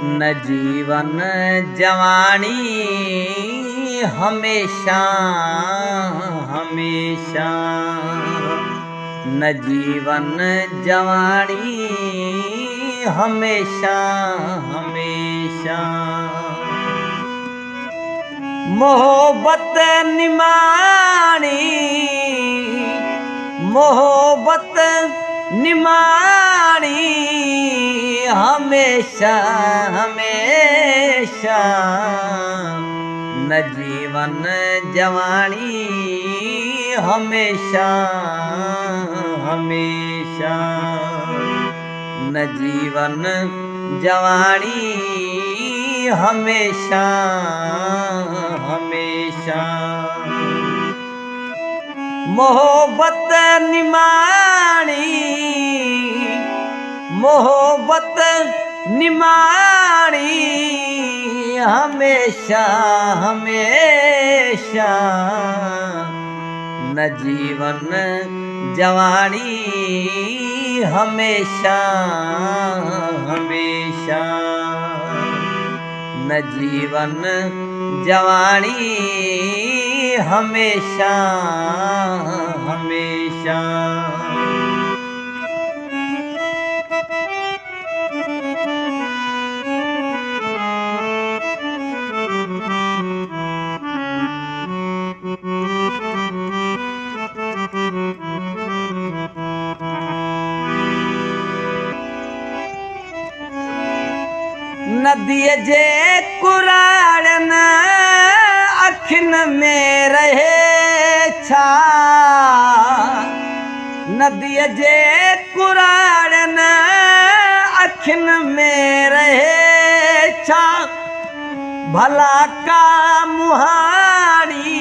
न जीवन जवानी हमेशा हमेशा, न जीवन जवानी हमेशा हमेशा। मोहब्बत निमाणी मोहब्बत निमाणी हमेशा हमेशा, न जीवन जवानी हमेशा हमेशा, न जीवन जवानी हमेशा हमेशा। मोहब्बत निमाणी मोहब्बत निमाणी हमेशा हमेशा, न जीवन जवानी हमेशा हमेशा, न जीवन जवानी हमेशा हमेशा। नदीअ जे कुराड़न अखिन में रहे छा, नदीअ जे कुराड़न अखिन में रहे छा, भला का मुहाड़ी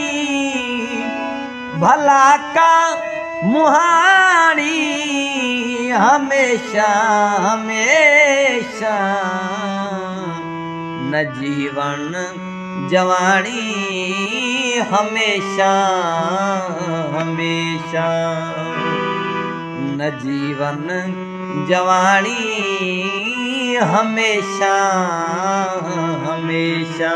भला का मुहाड़ी हमेशा हमेशा, न जीवन जवानी हमेशा हमेशा, न जीवन जवानी हमेशा हमेशा।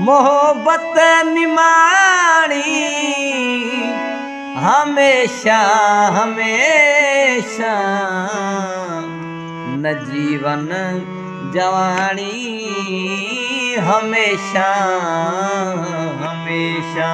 मोहब्बत निमाणी हमेशा हमेशा, न जीवन जवानी हमेशा हमेशा।